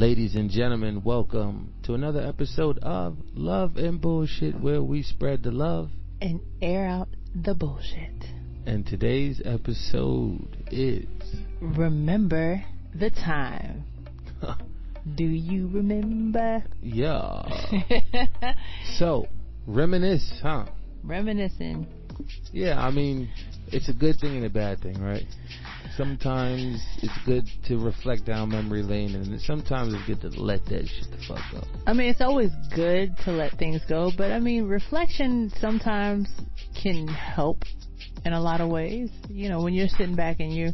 Ladies and gentlemen, welcome to another episode of Love and Bullshit, where we spread the love and air out the bullshit. And today's episode is Remember the Time. Do you remember? Yeah. So, reminisce, huh? Reminiscing. Yeah, I mean, it's a good thing and a bad thing, right? Sometimes it's good to reflect down memory lane, and sometimes it's good to let that shit the fuck go. I mean, it's always good to let things go, but I mean, reflection sometimes can help in a lot of ways. You know, when you're sitting back and you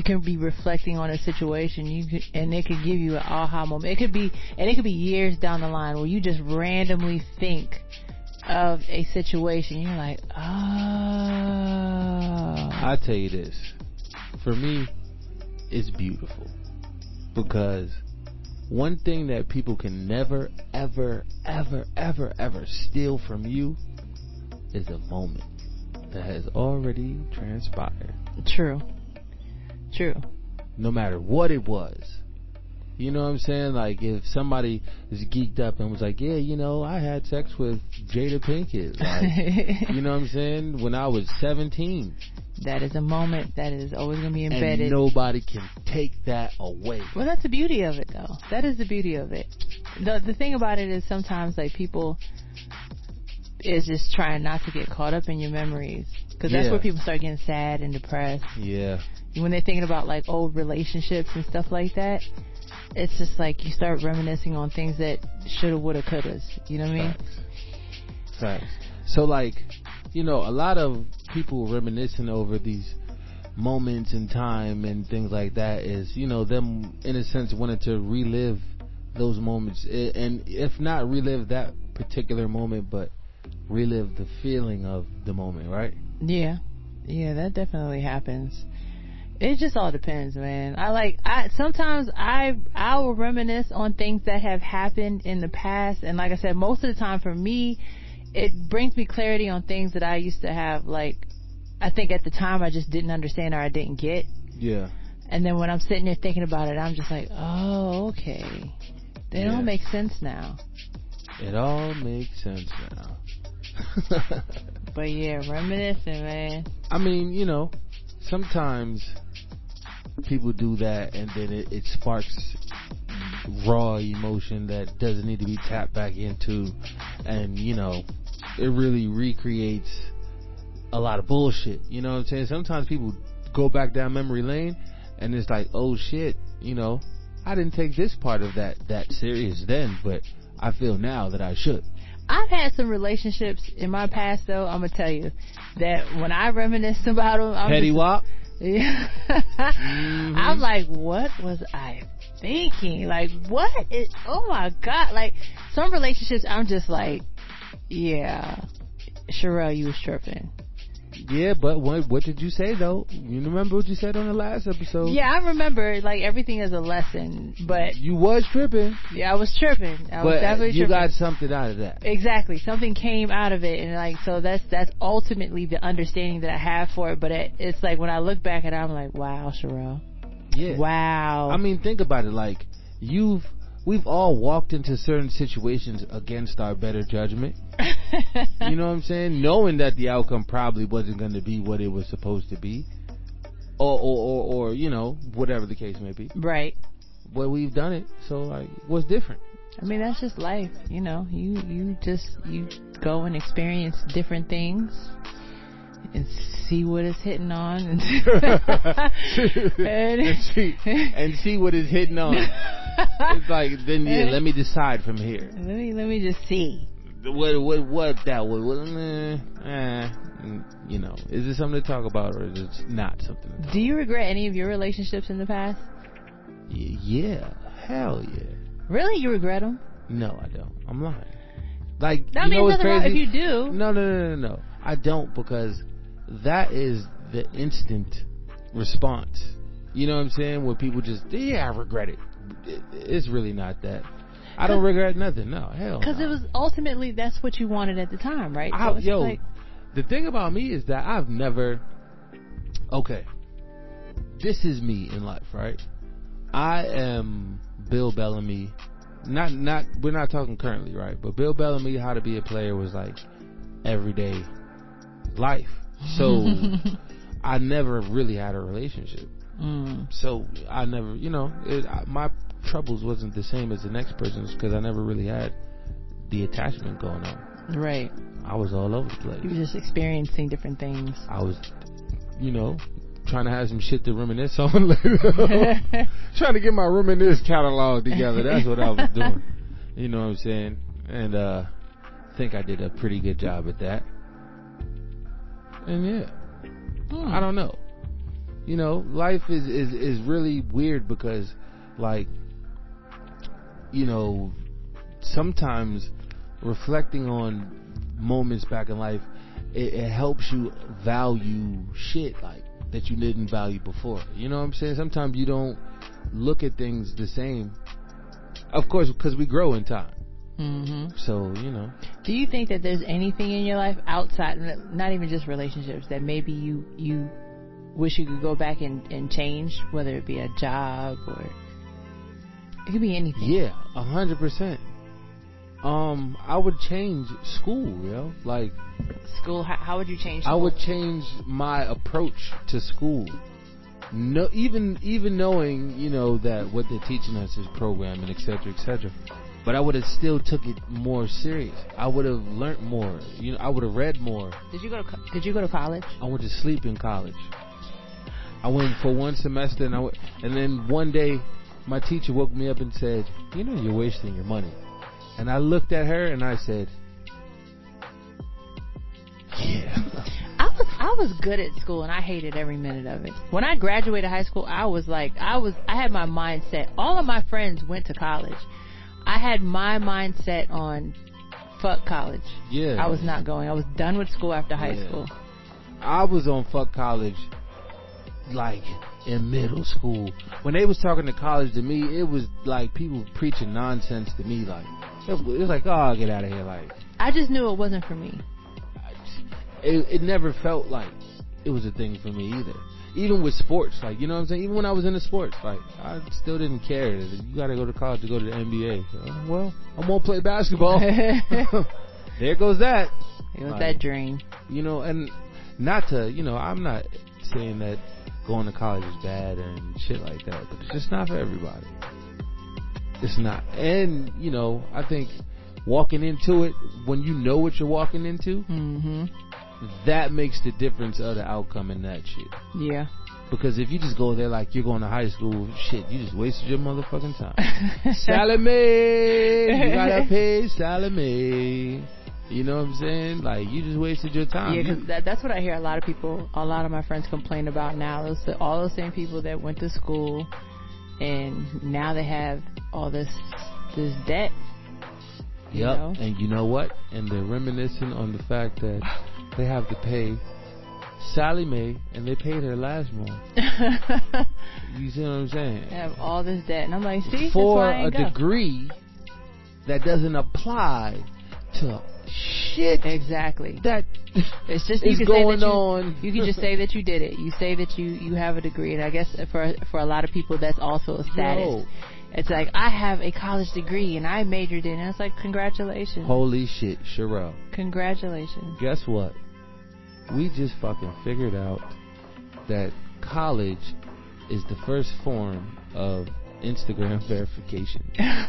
can be reflecting on a situation, and it could give you an aha moment. It could be years down the line where you just randomly think of a situation. You're like, oh. I tell you this. For me, it's beautiful, because one thing that people can never, ever, ever, ever, ever steal from you is a moment that has already transpired. True. No matter what it was. You know what I'm saying? Like, if somebody is geeked up and was like, yeah, you know, I had sex with Jada Pinkett. Like, you know what I'm saying? When I was 17. That is a moment that is always going to be embedded. And nobody can take that away. Well, that's the beauty of it, though. That is the beauty of it. The thing about it is sometimes, like, people is just trying not to get caught up in your memories. Because that's where people start getting sad and depressed. Yeah. When they're thinking about, like, old relationships and stuff like that, it's just like you start reminiscing on things that shoulda, woulda, couldas. You know what I mean? Facts. So, like, you know, a lot of people reminiscing over these moments in time and things like that is, you know, them in a sense wanting to relive those moments, and if not relive that particular moment, but relive the feeling of the moment, right? Yeah, that definitely happens. It just all depends, man. Sometimes I will reminisce on things that have happened in the past, and like I said, most of the time for me, it brings me clarity on things that I used to have, like, I think at the time I just didn't understand or I didn't get. Yeah. And then when I'm sitting there thinking about it, I'm just like, oh, okay. It all makes sense now. It all makes sense now. But yeah, reminiscing, man. I mean, you know, sometimes people do that and then it sparks raw emotion that doesn't need to be tapped back into, and, you know, it really recreates a lot of bullshit. You know what I'm saying? Sometimes people go back down memory lane and it's like, oh shit, you know, I didn't take this part of that serious then, but I feel now that I should. I've had some relationships in my past, though, I'm gonna tell you, that when I reminisce about them, Petty wop. Yeah. Mm-hmm. I'm like, what was I thinking? Like, what is, oh my God. Like, some relationships, I'm just like, yeah, Sherelle, you was tripping. Yeah, but what did you say, though? You remember what you said on the last episode? Yeah, I remember, like, everything is a lesson, but... You was tripping. Yeah, I was tripping. I was definitely tripping. You got something out of that. Exactly. Something came out of it, and, like, so that's ultimately the understanding that I have for it, but it's like, when I look back at it, I'm like, wow, Sherelle. Yeah. Wow. I mean, think about it, like, we've all walked into certain situations against our better judgment. You know what I'm saying? Knowing that the outcome probably wasn't going to be what it was supposed to be. Or, you know, whatever the case may be. Right. But we've done it, so, like, what's different? I mean, that's just life, you know. You go and experience different things and see what it's hitting on. And see what it's hitting on. It's like, then let me decide from here. Let me just see. What that was, you know, is it something to talk about, or is it not something to talk Do you regret any of your relationships in the past? Yeah, hell yeah. Really? You regret them? No, I don't. I'm lying. Like, that means nothing wrong if you do. No. I don't, because that is the instant response. You know what I'm saying? Where people just, I regret it. It's really not that. I don't regret nothing. No, hell no. Because it was ultimately, that's what you wanted at the time, right? The thing about me is that I've never... Okay. This is me in life, right? I am Bill Bellamy. Not. We're not talking currently, right? But Bill Bellamy, How to Be a Player, was like everyday life. So I never really had a relationship. So I never, my troubles wasn't the same as the next person's because I never really had the attachment going on. Right. I was all over the place. You were just experiencing different things. I was, trying to have some shit to reminisce on later. Trying to get my reminisce catalog together. That's what I was doing. You know what I'm saying? And I think I did a pretty good job at that. And yeah, I don't know. Life is really weird because, like, sometimes reflecting on moments back in life, it helps you value shit like that you didn't value before. You know what I'm saying? Sometimes you don't look at things the same, of course, because we grow in time. So do you think that there's anything in your life outside, not even just relationships, that maybe you wish you could go back and change, whether it be a job or it could be anything? Yeah, 100%. I would change school, like school. How would you change school? I would change my approach to school. No, even knowing, that what they're teaching us is programming, etc., etc. But I would have still took it more serious. I would have learned more. I would have read more. Did you go to college? I went to sleep in college. I went for one semester, and then one day, my teacher woke me up and said, "You're wasting your money." And I looked at her and I said, "Yeah." I was good at school and I hated every minute of it. When I graduated high school, I had my mindset. All of my friends went to college. I had my mindset on fuck college. Yeah. I was not going. I was done with school after high school. I was on fuck college like in middle school. When they was talking to college to me, it was like people preaching nonsense to me. Like it was like, oh, get out of here. Like I just knew it wasn't for me. It never felt like it was a thing for me either. Even with sports, like, you know what I'm saying? Even when I was into sports, like, I still didn't care. You gotta go to college to go to the NBA. So, well, I won't play basketball. There goes that. It was that dream. And not to, I'm not saying that going to college is bad and shit like that, but it's just not for everybody. It's not. And, I think walking into it, when you know what you're walking into, that makes the difference of the outcome in that shit. Yeah. Because if you just go there like you're going to high school, shit, you just wasted your motherfucking time. Salome! You gotta pay Salome. You know what I'm saying? Like, you just wasted your time. Yeah, because that's what I hear a lot of my friends complain about now. All those same people that went to school and now they have all this debt. Yep. And you know what? And they're reminiscing on the fact that they have to pay Sally Mae, and they paid her last month. You see what I'm saying? They have all this debt, and I'm like, see, for a degree that doesn't apply to shit. Exactly. That it's just is going on. You can just say that you did it. You say that you have a degree, and I guess for a lot of people, that's also a status. Yo. It's like, I have a college degree and I majored in it. It's like, congratulations. Holy shit, Sherelle. Congratulations. Guess what? We just fucking figured out that college is the first form of Instagram verification. Yeah.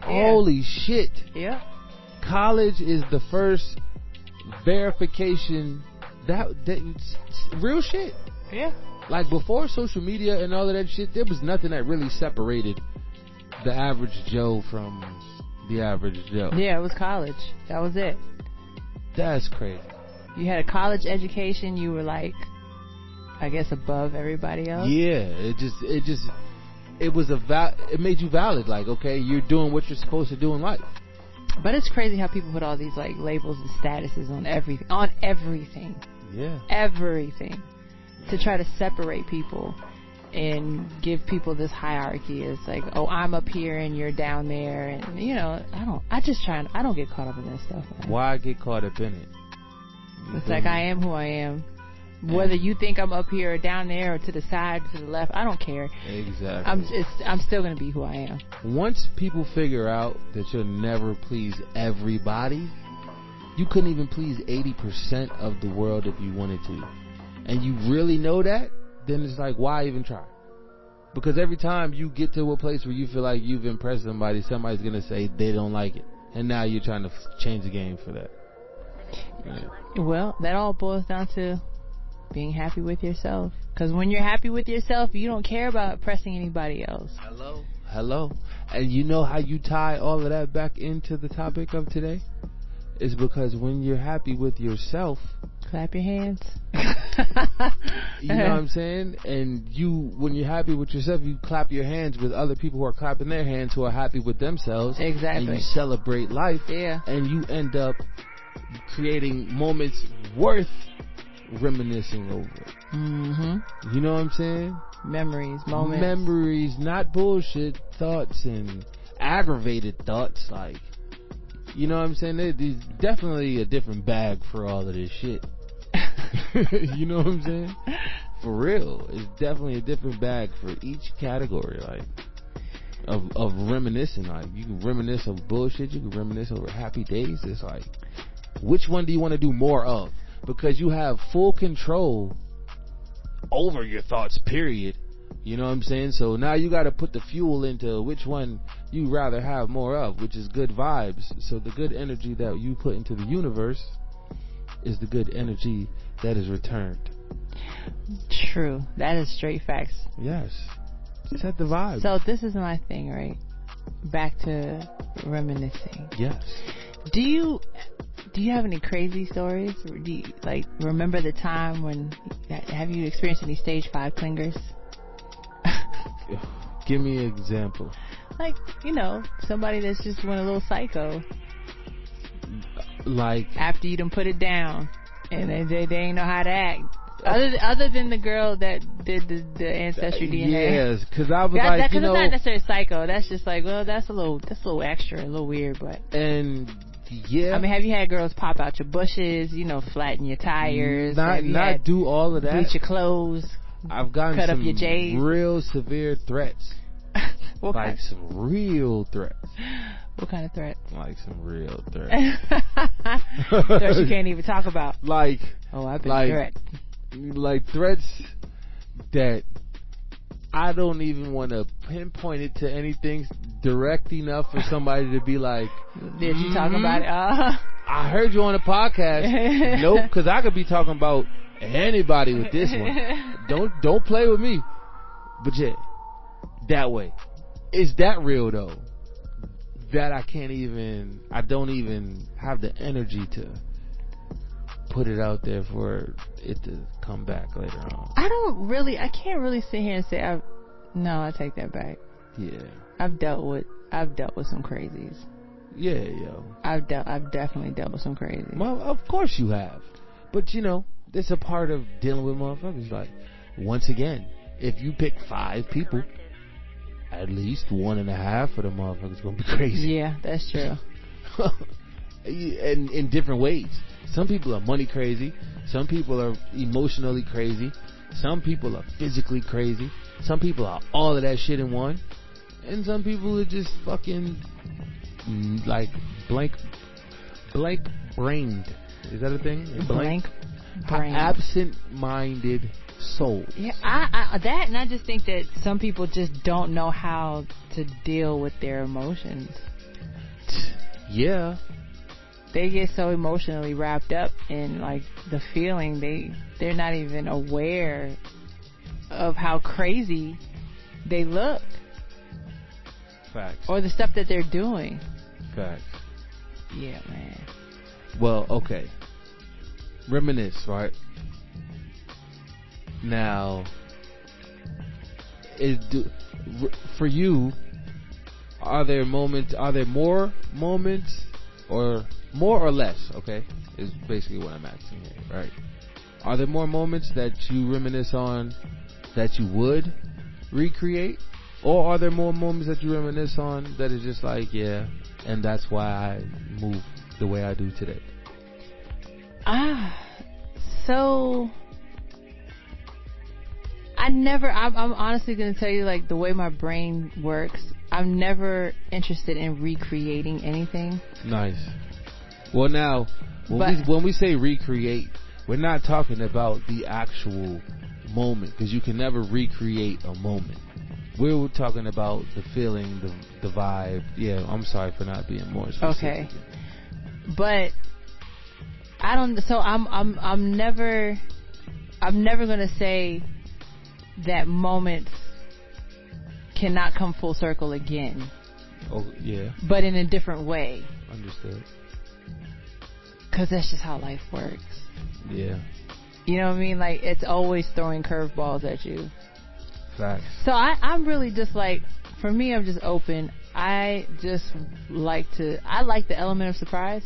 Holy shit. Yeah. College is the first verification that real shit. Yeah. Like, before social media and all of that shit, there was nothing that really separated the average Joe from the average Joe. Yeah, it was college. That was it. That's crazy. You had a college education. You were like, I guess, above everybody else. Yeah, it made you valid. Like, okay, you're doing what you're supposed to do in life. But it's crazy how people put all these like labels and statuses on everything. On everything. Yeah. Everything. To try to separate people and give people this hierarchy. It's like, oh, I'm up here and you're down there, and I don't get caught up in that stuff, man. Why get caught up in it? It's like, I am who I am. Whether you think I'm up here or down there or to the side, to the left, I don't care. Exactly. I'm still gonna be who I am. Once people figure out that you'll never please everybody, you couldn't even please 80% of the world if you wanted to, and you really know that, then it's like, why even try? Because every time you get to a place where you feel like you've impressed somebody, somebody's gonna say they don't like it, and now you're trying to change the game for that. Yeah. Well, that all boils down to being happy with yourself. Because when you're happy with yourself, you don't care about impressing anybody else. Hello. And you know how you tie all of that back into the topic of today? It's because when you're happy with yourself, clap your hands. You know what I'm saying? And when you're happy with yourself, you clap your hands with other people who are clapping their hands, who are happy with themselves. Exactly. And you celebrate life. Yeah. And you end up creating moments worth reminiscing over. Mm-hmm. You know what I'm saying? Moments. Memories, not bullshit thoughts and aggravated thoughts. Like, you know what I'm saying? There's definitely a different bag for all of this shit. You know what I'm saying? For real. It's definitely a different bag for each category, like, of reminiscing. Like, you can reminisce of bullshit, you can reminisce over happy days. It's like, which one do you want to do more of? Because you have full control over your thoughts, period. You know what I'm saying? So now you got to put the fuel into which one you rather have more of, which is good vibes. So the good energy that you put into the universe is the good energy that is returned. True. That is straight facts. Yes. Set the vibe. So this is my thing, right? Back to reminiscing. Yes. Do you have any crazy stories? Do you, like, remember the time when, have you experienced any stage 5 clingers? Give me an example. Like, somebody that's just went a little psycho. Like, after you done put it down, and they ain't know how to act. Other than the girl that did the ancestry DNA. Yes, because I was like, it's not necessarily psycho. That's just like, well, that's a little extra, a little weird, but. And yeah, I mean, have you had girls pop out your bushes? Flatten your tires. Not do all of that. Bleach your clothes. I've gotten cut some up your J's. Real severe threats. Some real threats. What kind of threats? Like some real threats. Threats you can't even talk about. Like, I've been threats. Like threats that I don't even want to pinpoint it to anything direct enough for somebody to be like, did you talk about it? I heard you on a podcast. Nope, because I could be talking about anybody with this one. Don't play with me. But yeah, that way. Is that real though? That I don't even have the energy to put it out there for it to come back later on. I can't really sit here and say I take that back. Yeah. I've dealt with some crazies. Yeah, yo. I've definitely dealt with some crazies. Well, of course you have. But it's a part of dealing with motherfuckers. Like, once again, if you pick 5 people, at least 1.5 of the motherfuckers gonna be crazy. Yeah, that's true. And in different ways. Some people are money crazy. Some people are emotionally crazy. Some people are physically crazy. Some people are all of that shit in one. And some people are just fucking like blank brained. Is that a thing? Blank brain. Absent-minded soul. Yeah, I just think that some people just don't know how to deal with their emotions. Yeah. They get so emotionally wrapped up in like the feeling, they're not even aware of how crazy they look. Facts. Or the stuff that they're doing. Facts. Yeah, man. Well, okay. Reminisce, right? Now, for you, are there more moments, or more or less, okay, is basically what I'm asking here, right? Are there more moments that you reminisce on that you would recreate? Or are there more moments that you reminisce on that is just like, yeah, and that's why I move the way I do today? So I'm honestly going to tell you, like, the way my brain works, I'm never interested in recreating anything. Nice. Well, now, when we say recreate, we're not talking about the actual moment, because you can never recreate a moment. We're talking about the feeling, the vibe. Yeah, I'm sorry for not being more specific. Okay. But I don't. So I'm never going to say that moments cannot come full circle again. Oh yeah. But in a different way. Understood. Because that's just how life works. Yeah. You know what I mean? Like, it's always throwing curveballs at you. Facts. So I'm really just like, for me, I'm just open. I just like the element of surprise.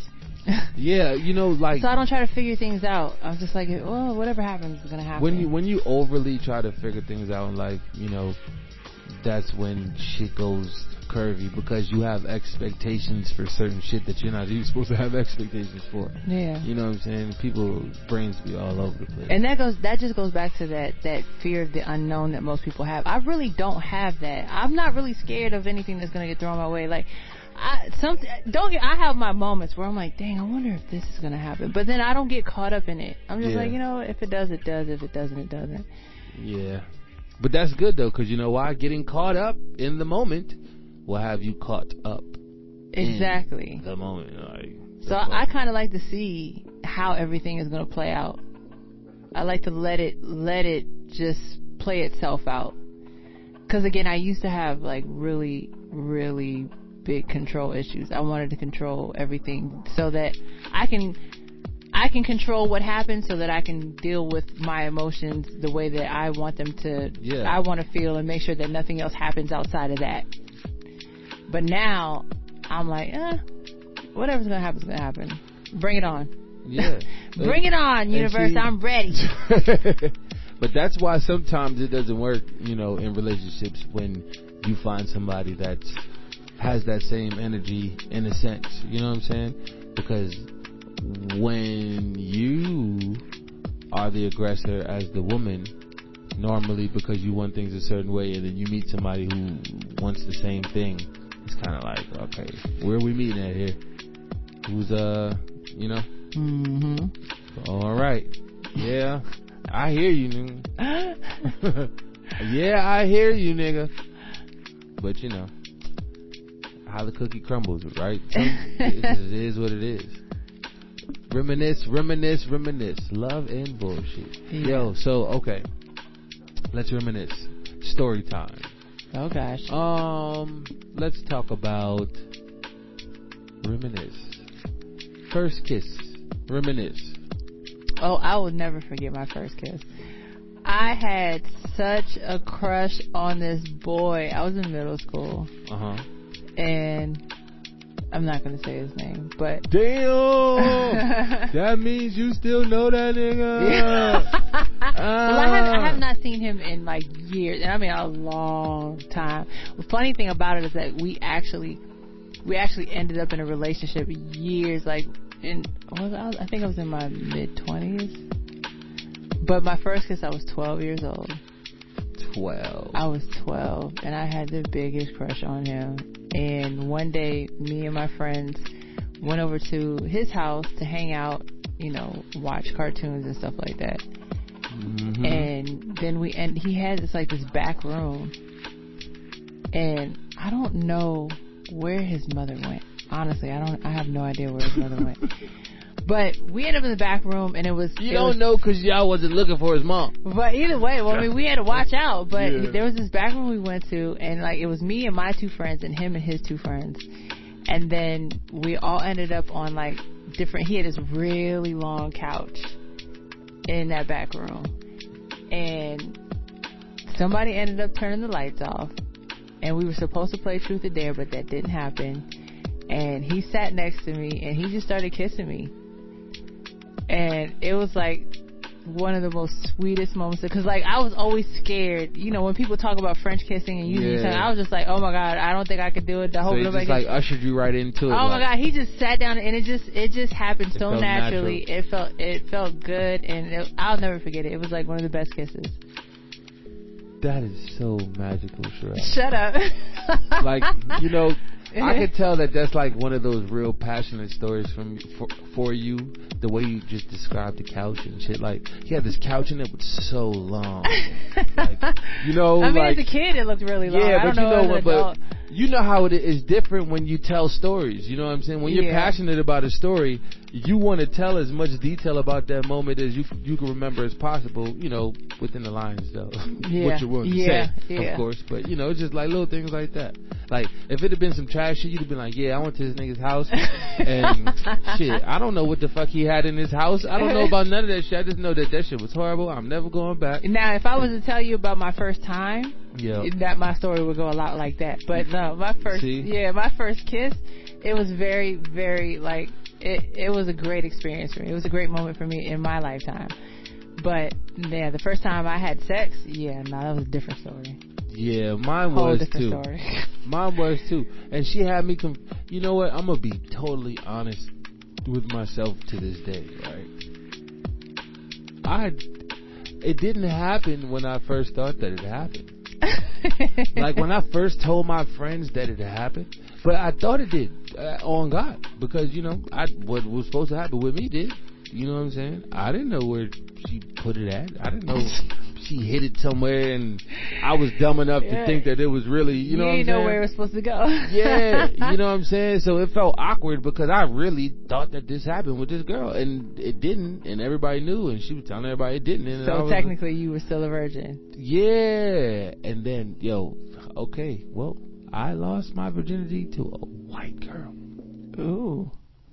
Yeah, you know, like. So I don't try to figure things out. I'm just like, well, whatever happens is gonna happen. When you overly try to figure things out in life, you know, that's when shit goes curvy, because you have expectations for certain shit that you're not even supposed to have expectations for. Yeah. You know what I'm saying? People's brains be all over the place. And that just goes back to that fear of the unknown that most people have. I really don't have that. I'm not really scared of anything that's gonna get thrown my way. Like, I have my moments where I'm like, dang, I wonder if this is gonna happen. But then I don't get caught up in it. I'm just like, you know, if it does, it does. If it doesn't, it doesn't. Yeah. But that's good though, because you know why? Getting caught up in the moment will have you caught up. Exactly. In the moment. Like, so I kind of like to see how everything is going to play out. I like to let it just play itself out. Because again, I used to have like really, really big control issues. I wanted to control everything so that I can control what happens, so that I can deal with my emotions the way that I want them to. Yeah. I want to feel, and make sure that nothing else happens outside of that. But now I'm like, whatever's gonna happen is gonna happen. Bring it on. Yeah. Bring it on, universe. I'm ready. But that's why sometimes it doesn't work, you know, in relationships, when you find somebody that has that same energy, in a sense. You know what I'm saying? Because when you are the aggressor as the woman, normally because you want things a certain way, and then you meet somebody who wants the same thing, it's kind of like, okay, where are we meeting at here? Who's, you know? Mm-hmm. All right. Yeah, I hear you, nigga. Yeah, I hear you, nigga. But, you know, how the cookie crumbles, right? It is what it is. Reminisce. Love and bullshit. Yeah. Yo, so, okay. Let's reminisce. Story time. Oh, gosh. Let's talk about reminisce. First kiss. Reminisce. Oh, I will never forget my first kiss. I had such a crush on this boy. I was in middle school. Uh-huh. And I'm not going to say his name, but... Damn! That means you still know that nigga. Yeah. Well, I have not seen him in like years, and I mean a long time. The funny thing about it is that we actually ended up in a relationship years, like I think I was in my mid-20s. But my first kiss, I was 12 years old. 12. I was 12, and I had the biggest crush on him. And one day, me and my friends went over to his house to hang out, you know, watch cartoons and stuff like that. Mm-hmm. And then he had this back room, and I don't know where his mother went. Honestly, I have no idea where his mother went. But we ended up in the back room, and it was... You don't know because y'all wasn't looking for his mom. But either way, well, I mean, we had to watch out. But there was this back room we went to, and like it was me and my two friends, and him and his two friends. And then we all ended up on like different... He had this really long couch in that back room. And somebody ended up turning the lights off. And we were supposed to play Truth or Dare, but that didn't happen. And he sat next to me, and he just started kissing me. And it was like one of the most sweetest moments, because like I was always scared, you know, when people talk about French kissing and using something, I was just like, oh my god, I don't think I could do it. I hope nobody just like ushered you right into it. Oh my god, he just sat down, and it just happened so naturally. It felt good, and I'll never forget it. It was like one of the best kisses. That is so magical, Sherelle. Shut up. Like, you know, I could tell that that's like one of those real passionate stories for you. The way you just described the couch and shit. Like, he had this couch and it was so long. Like, you know, I mean, like, as a kid, it looked really long. yeah, I but don't you know know what? But adult. you know how it is different when you tell stories. You know what I'm saying? When you're passionate about a story, you want to tell as much detail about that moment as you can remember as possible. You know, within the lines though, what you're willing to say, of course. But you know, it's just like little things like that. Like if it had been some trash shit, you'd have been like, yeah, I went to this nigga's house and shit. I don't know what the fuck he had in his house. I don't know about none of that shit. I just know that shit was horrible. I'm never going back. Now, if I was to tell you about my first time, that my story would go a lot like that. But no, my first kiss, it was very, very like it was a great experience for me. It was a great moment for me in my lifetime. But yeah, the first time I had sex, that was a different story. Yeah, mine was too. Story. Mine was too. And she had me you know what? I'm gonna be totally honest with myself to this day, right? It didn't happen when I first thought that it happened. Like when I first told my friends that it happened, but I thought it did on God, because you know what was supposed to happen with me did. You know what I'm saying? I didn't know where she put it at. I didn't know she hid it somewhere, and I was dumb enough to think that it was really, you know what I'm saying? You know where it was supposed to go. Yeah, you know what I'm saying? So it felt awkward because I really thought that this happened with this girl, and it didn't, and everybody knew, and she was telling everybody it didn't. And so technically you were still a virgin. Yeah, and then, okay, well, I lost my virginity to a white girl. Ooh.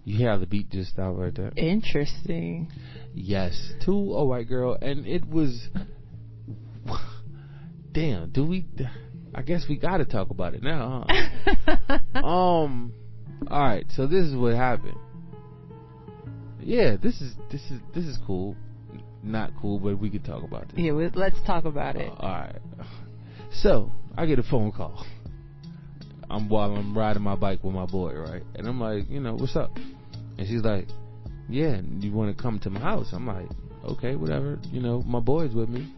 You hear how the beat just stopped right there? Interesting. Yes, to a white girl, and it was... Damn, I guess we gotta talk about it now, huh? Alright, so this is what happened. Yeah, this is cool. Not cool, but we could talk about this. Yeah, let's talk about it. Alright. So, I get a phone call. While I'm riding my bike with my boy, right? And I'm like, what's up? And she's like, yeah, you want to come to my house? I'm like, okay, whatever. My boy's with me,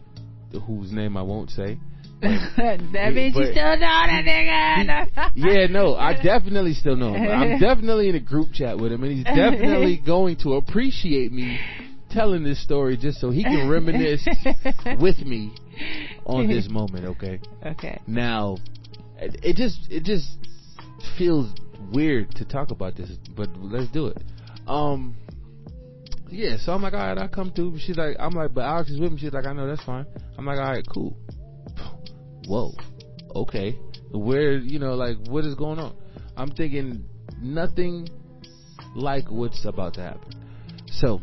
whose name I won't say. That means you still know that nigga. Yeah, no, I definitely still know him. I'm definitely in a group chat with him, and he's definitely going to appreciate me telling this story just so he can reminisce with me on this moment, okay? Okay. Now, it just feels weird to talk about this, but let's do it. Yeah, so I'm like, all right, I'll come through. She's like, I'm like, but Alex is with me. She's like, I know, that's fine. I'm like, all right, cool. Whoa, okay. Where, like, what is going on? I'm thinking nothing like what's about to happen. So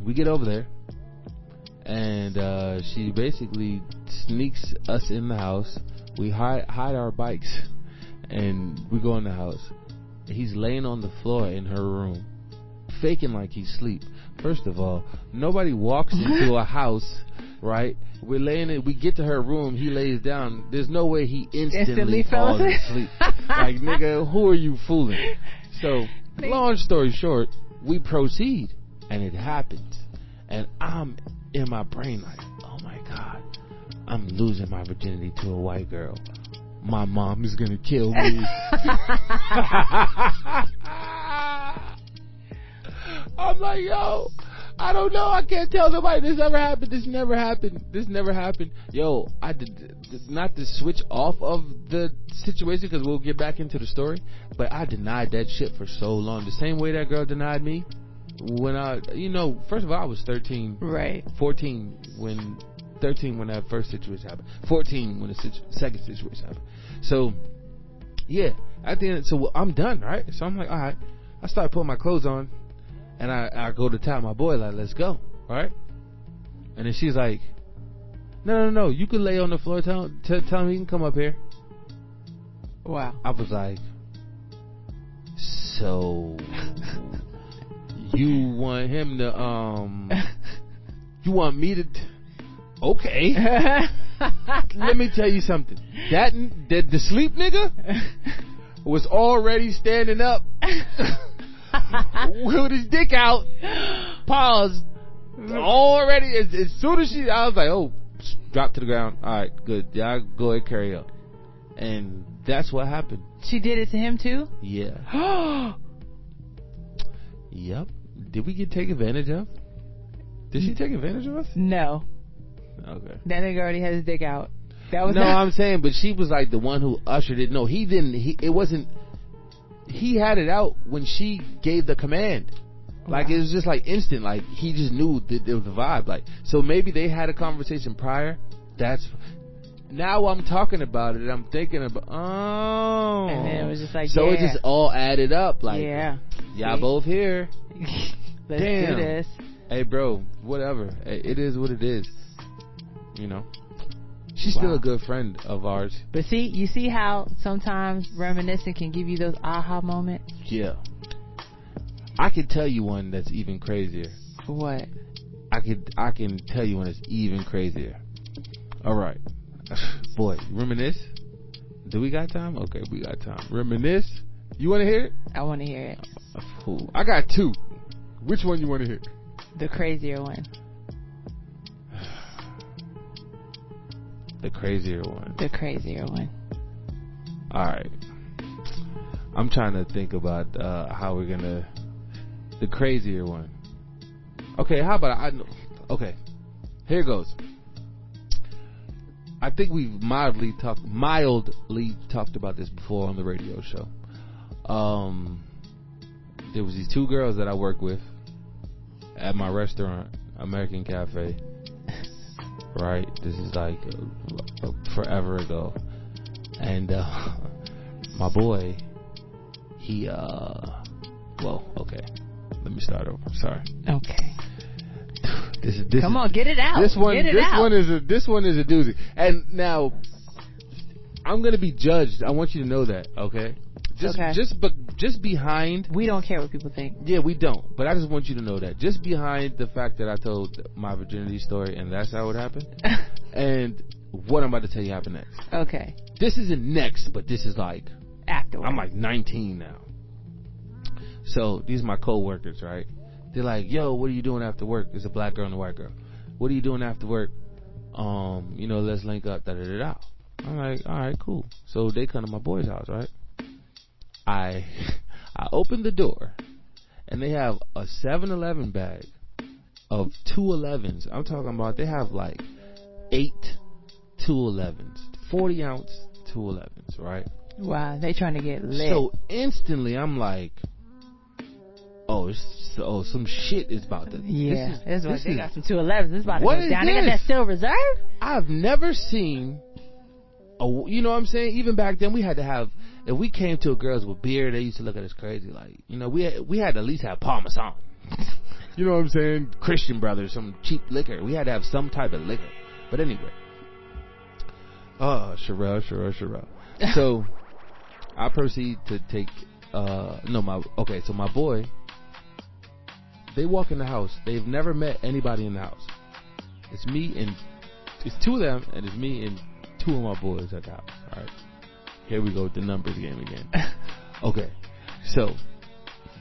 we get over there, and she basically sneaks us in the house. We hide our bikes, and we go in the house. He's laying on the floor in her room, faking like he's asleep. First of all, nobody walks into a house, right? We're laying it. We get to her room. He lays down. There's no way he instantly falls asleep. Like, nigga, who are you fooling? So, long story short, we proceed, and it happens. And I'm in my brain like, oh my God, I'm losing my virginity to a white girl. My mom is gonna kill me. I'm like, yo, I don't know. I can't tell nobody this ever happened. This never happened. Yo, I did not to switch off of the situation because we'll get back into the story. But I denied that shit for so long. The same way that girl denied me when first of all, I was 13, right? 14 when that first situation happened. 14 when the second situation happened. So, yeah, at the end, so I'm done, right? So I'm like, all right. I start putting my clothes on, and I go to tell my boy, like, let's go, right? And then she's like, no, you can lay on the floor. Tell him he can come up here. Wow. I was like, so you want him to, you want me to, okay. Let me tell you something. The sleep nigga was already standing up with his dick out. Pause. Already, as soon as I was like, oh, drop to the ground. All right, good. Y'all go ahead, carry up. And that's what happened. She did it to him too? Yeah. Yep. Did we get taken advantage of? Did she take advantage of us? No. Okay. That nigga already had his dick out. That was no, I'm saying, but she was like the one who ushered it. No, he didn't. It wasn't. He had it out when she gave the command. Like, it was just like instant. Like, he just knew that there was a vibe. Like, so maybe they had a conversation prior. Now I'm talking about it. I'm thinking about, and then it was just like, so it just all added up. Like, y'all both here. Let's do this. Hey, bro, whatever. Hey, it is what it is. You know? She's still a good friend of ours. But see, you see how sometimes reminiscing can give you those aha moments? Yeah. I could tell you one that's even crazier. What? I can tell you one that's even crazier. All right. Boy, reminisce? Do we got time? Okay, we got time. Reminisce? You want to hear it? I want to hear it. I got two. Which one you want to hear? The crazier one. The crazier one. The crazier one. Alright. I'm trying to think about how we're going to... The crazier one. Okay, how about... Okay. Here goes. I think we've mildly talked about this before on the radio show. There was these two girls that I work with at my restaurant, American Cafe. Right, this is like forever ago, and my boy, he okay. Let me start over. Sorry. Okay. This Come on, get it out. This one is a doozy. And now I'm gonna be judged. I want you to know that, okay? Just behind. We don't care what people think. Yeah, we don't. But I just want you to know that. Just behind the fact that I told my virginity story and that's how it happened. And what I'm about to tell you happened next. Okay. This isn't next, but this is like afterwards. I'm like 19 now. So these are my co-workers, right? They're like, yo, what are you doing after work? It's a black girl and a white girl. What are you doing after work? Let's link up, da-da-da-da. I'm like, all right, cool. So they come to my boy's house, right? I open the door, and they have a 7-Eleven bag of 211s. I'm talking about they have like 8 211s, 40-ounce 211s, right? Wow, they trying to get lit. So instantly, I'm like, some shit is about to. Yeah, they got some 211s. This is about to go down. They got that still reserve. I've never seen. You know what I'm saying? Even back then, we had to have. If we came to a girls with beer, they used to look at us crazy. Like, we had to at least have Parmesan. You know what I'm saying? Christian Brothers, some cheap liquor. We had to have some type of liquor. But anyway. Sherelle. So, I proceed to take, so my boy, they walk in the house. They've never met anybody in the house. It's two of them, and it's me and two of my boys at the house. All right. Here we go with the numbers game again. Okay. So,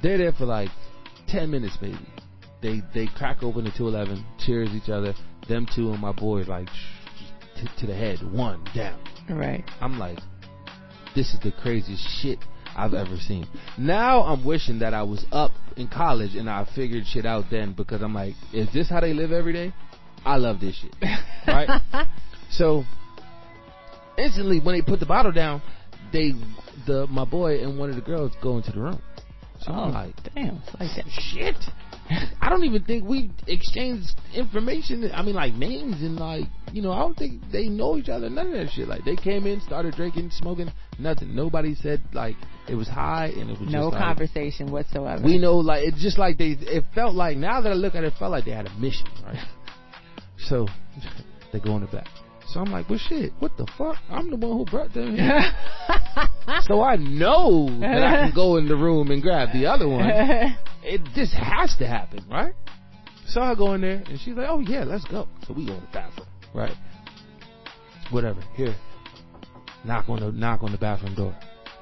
they're there for like 10 minutes maybe. They crack open the 211, cheers each other. Them two and my boys like to the head, one down. Right. I'm like, this is the craziest shit I've ever seen. Now I'm wishing that I was up in college and I figured shit out then, because I'm like, is this how they live every day? I love this shit. Right? So, instantly when they put the bottle down, my boy and one of the girls go into the room. So I'm like, damn, it's like that. Shit. I don't even think we exchanged information. I mean, like names and like, I don't think they know each other. None of that shit. Like, they came in, started drinking, smoking, nothing. Nobody said like it was high, and it was no just conversation whatsoever. We know, like, it's just like it felt like, now that I look at it, it felt like they had a mission, right? So they go in the back. So I'm like, well, shit, what the fuck? I'm the one who brought them here. So I know that I can go in the room and grab the other one. This has to happen, right? So I go in there, and she's like, oh, yeah, let's go. So we go in the bathroom, right? Whatever. Here. Knock on the bathroom door.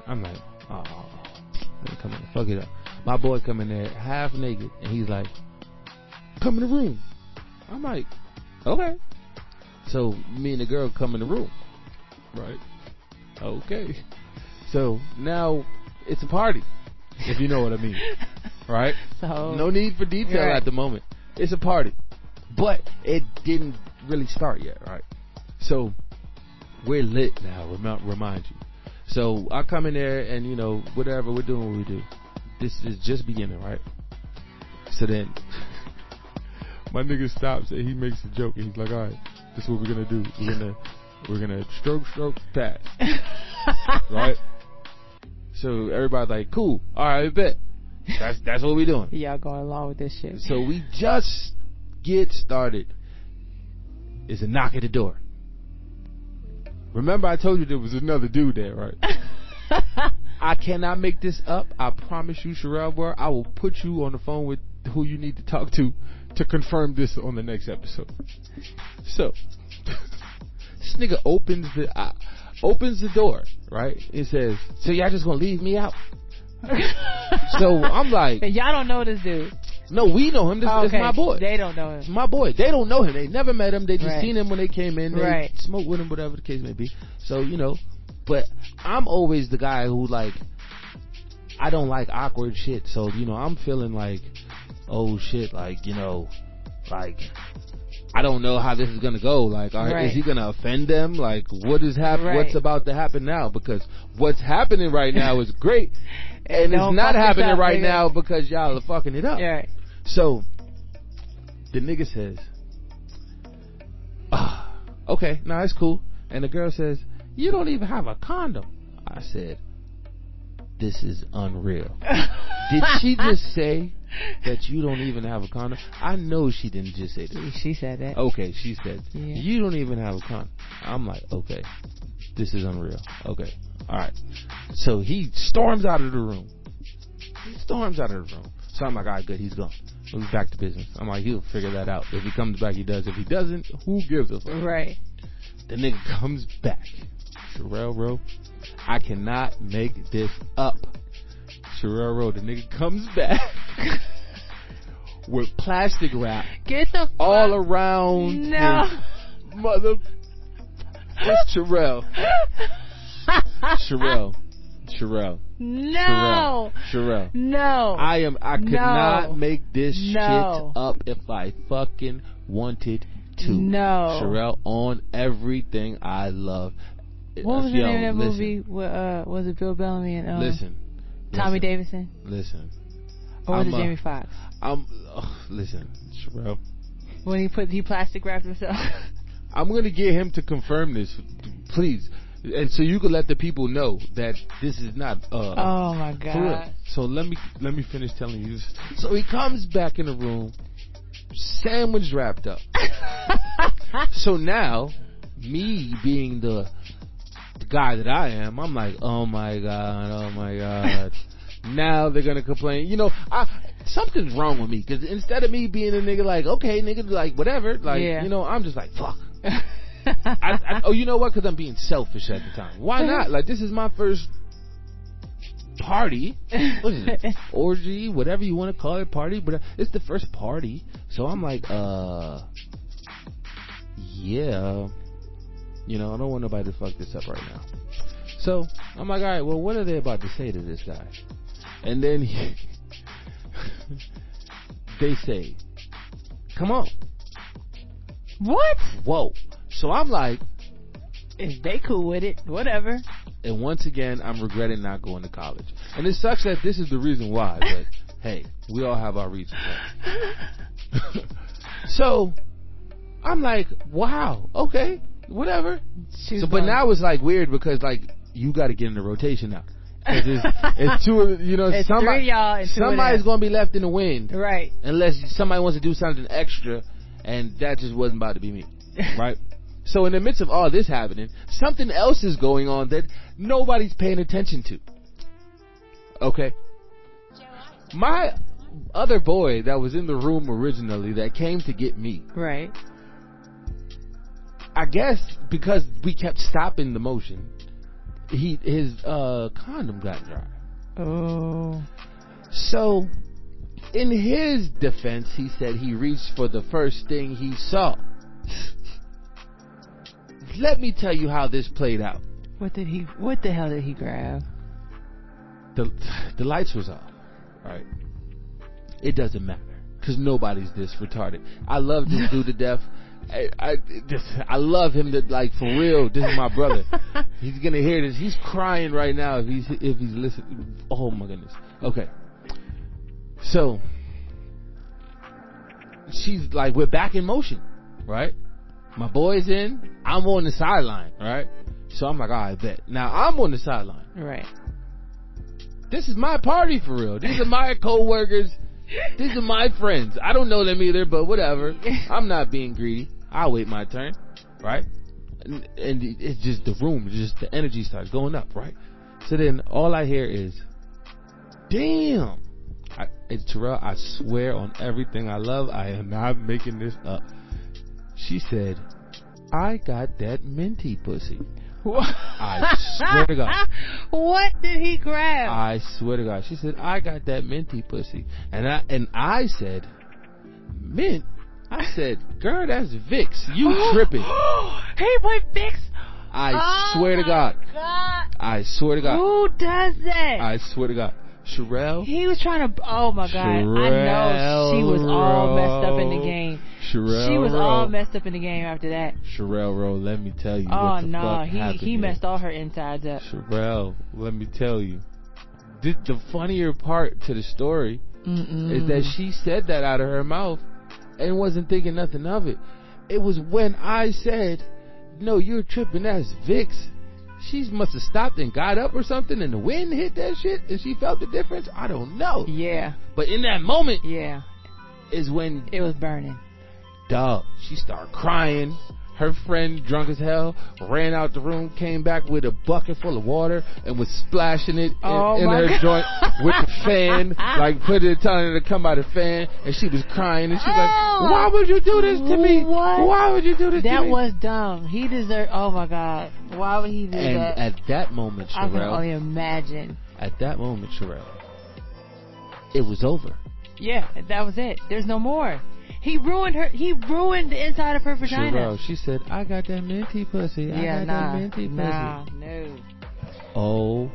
I'm like, oh, let me come in. Fuck it up. My boy come in there half naked, and he's like, come in the room. I'm like, okay. So me and the girl come in the room, right? Okay. So now it's a party, if you know what I mean, right? So no need for detail right. at the moment. It's a party, but it didn't really start yet, right? So we're lit now. Remind you. So I come in there and whatever, we're doing what we do. This is just beginning, right? So then my nigga stops and he makes a joke and he's like, all right, this is what we're gonna do. We're gonna stroke, pass. Right? So everybody's like, cool, alright, bet. That's what we doing. Y'all going along with this shit. So we just get started. It's a knock at the door. Remember I told you there was another dude there, right? I cannot make this up. I promise you, Sherelle, bro, I will put you on the phone with who you need to talk to confirm this on the next episode. So this nigga opens the door, right? It says, so y'all just gonna leave me out? So I'm like, and y'all don't know this dude. No, we know him. This is my boy. They don't know him. It's my boy. They don't know him. They never met him. They just right. seen him when they came in. They smoked with him, whatever the case may be. So, but I'm always the guy who, like, I don't like awkward shit. So, I'm feeling like, oh shit, like, like, I don't know how this is gonna go. Like, is he gonna offend them? Like, what is happening? Right. What's about to happen now? Because what's happening right now is great, and it's not happening right now because y'all are fucking it up. Right. So the nigga says, okay, no, it's cool. And the girl says, you don't even have a condom. I said, this is unreal. Did she just say that you don't even have a condom? I know she didn't just say that. She said that. Okay, she said, you don't even have a condom. I'm like, okay, this is unreal. Okay, all right. So he storms out of the room. So I'm like, all right, good, he's gone. We're back to business. I'm like, he'll figure that out. If he comes back, he does. If he doesn't, who gives a fuck? Right. The nigga comes back. Sherelle, bro, I cannot make this up. Sherelle, bro, the nigga comes back with plastic wrap. Get the all around. No. Mother. It's Sherelle. Sherelle. No. Sherelle. No. I could not make this shit up if I fucking wanted to. No. Sherelle, on everything I love. What was the name of that movie? Was it Bill Bellamy and Tommy Davidson? Listen. Or was it Jamie Foxx? Listen, Sherelle. When he plastic wrapped himself. I'm gonna get him to confirm this, please. And so you can let the people know that this is not oh my god. So let me finish telling you this. So he comes back in the room, sandwich wrapped up. So now, me being the guy that I am, I'm like, oh my god. Now they're gonna complain. Something's wrong with me, because instead of me being a nigga like, okay, nigga, like whatever, like I'm just like, fuck. You know what? Because I'm being selfish at the time. Why not? Like, this is my first party. What is it? Orgy, whatever you want to call it, party. But it's the first party, so I'm like, yeah. I don't want nobody to fuck this up right now. So I'm like, all right, well, what are they about to say to this guy? And then they say, come on. What? Whoa. So I'm like, if they cool with it, whatever. And once again, I'm regretting not going to college. And it sucks that this is the reason why, but hey, we all have our reasons. Right? So I'm like, wow, okay, whatever. But now it's like weird because like you got to get in the rotation now. It's two of it's three of y'all and somebody's going to be left in the wind, right? Unless somebody wants to do something extra, and that just wasn't about to be me, right? So in the midst of all this happening, something else is going on that nobody's paying attention to. Okay, my other boy that was in the room originally that came to get me, right? I guess because we kept stopping the motion, his condom got dry. Oh. So in his defense, he said he reached for the first thing he saw. let me tell you how this played out. What the hell did he grab? The lights was off, right? It doesn't matter, because nobody's this retarded. I love this dude to death. I love him to, like, for real. This is my brother. He's gonna hear this. He's crying right now if he's listening. Oh my goodness. Okay. So she's like, we're back in motion, right? My boy's in. I'm on the sideline, right? So I'm like, all right, bet. Now I'm on the sideline. Right. This is my party for real. These are my co-workers. These are my friends. I don't know them either, but whatever. I'm not being greedy. I'll wait my turn, right? And it's just the room, just the energy starts going up, right? So then all I hear is, damn. It's Terrell, I swear on everything I love, I am not making this up. She said, I got that minty pussy. I swear to God. What did he grab? I swear to God. She said, I got that minty pussy. And I said, mint? I said, girl, that's Vicks. You tripping. He put Vicks. I swear to God. I swear to God. Who does that? I swear to God. Sherelle. He was trying to. Oh my God. I know she was all messed up in the game. She was all messed up in the game after that. Sherelle Rowe, let me tell you. Oh what the no, fuck happened he messed all her insides up. Sherelle, let me tell you. The funnier part to the story is that she said that out of her mouth and wasn't thinking nothing of it. It was when I said, no, you're tripping, that's Vicks. She must have stopped and got up or something, and the wind hit that shit, and she felt the difference. I don't know. Yeah. But in that moment, yeah, is when it was burning. Dog, she started crying. Her friend, drunk as hell, ran out the room, came back with a bucket full of water and was splashing it in her joint with the fan, like telling her to come by the fan, and she was crying, and she was like, why would you do this to me? What? Why would you do this to me? That was dumb. He deserved, oh my God. Why would he do that? And at that moment, Sherelle, I can only imagine. At that moment, Sherelle, it was over. Yeah, that was it. There's no more. He ruined the inside of her vagina. Sherelle, she said, I got that minty pussy. I got that minty pussy. No. Oh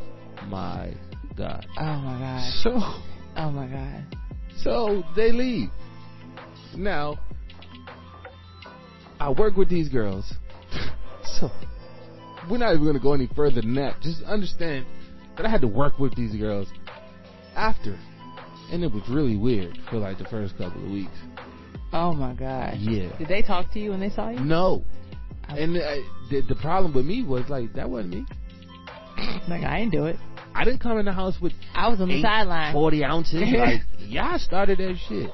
my God. Oh my God. Oh my God. So they leave. Now, I work with these girls. So we're not even going to go any further than that. Just understand that I had to work with these girls after. And it was really weird for like the first couple of weeks. Oh my God. Yeah. Did they talk to you when they saw you? No. And the problem with me was like, that wasn't me. Like, I didn't do it. I didn't come in the house with I was on the sideline. 40 ounces. Like, y'all started that shit.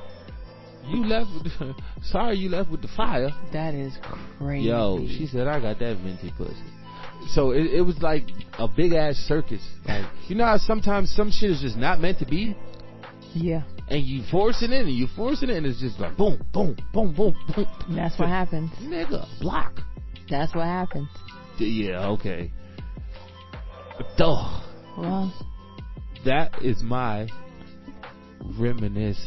You left with sorry you left with the fire. That is crazy. Yo, she said, I got that minty pussy. So it was like a big ass circus. Like, you know how sometimes some shit is just not meant to be? Yeah. And you forcing it, and it's just like boom, boom, boom, boom, boom. And that's what happens. Nigga, block. That's what happens. Yeah, okay. Duh. Well, that is my reminisce.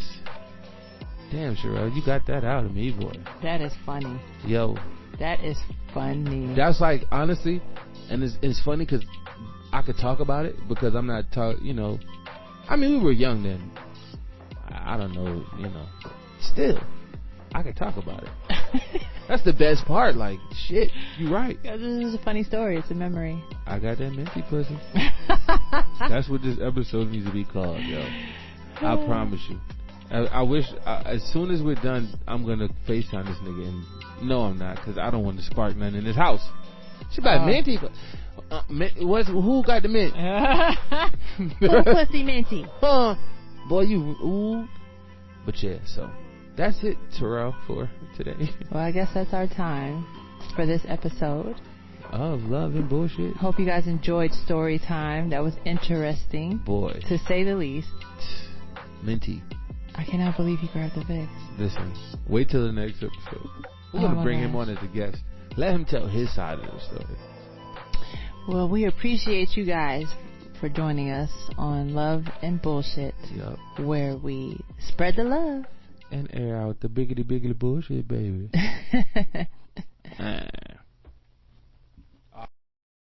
Damn, Sherelle, you got that out of me, boy. That is funny. Yo. That is funny. That's like, honestly, and it's funny because I could talk about it because I'm not I mean, we were young then. I don't know, Still, I could talk about it. That's the best part. Like, shit, you right. This is a funny story. It's a memory. I got that minty pussy. That's what this episode needs to be called, yo. I promise you. I wish, as soon as we're done, I'm going to FaceTime this nigga. And no, I'm not, because I don't want to spark nothing in this house. She about minty. Who got the mint? Who pussy minty? Boy, you, ooh. But yeah, so that's it, Terrell, for today. Well, I guess that's our time for this episode of Love and Bullshit. Hope you guys enjoyed story time. That was interesting. Boy. To say the least. Minty. I cannot believe he grabbed the Vicks. Listen, wait till the next episode. We're going to bring him on as a guest. Let him tell his side of the story. Well, we appreciate you guys for joining us on Love and Bullshit, where we spread the love and air out the biggity bullshit, baby.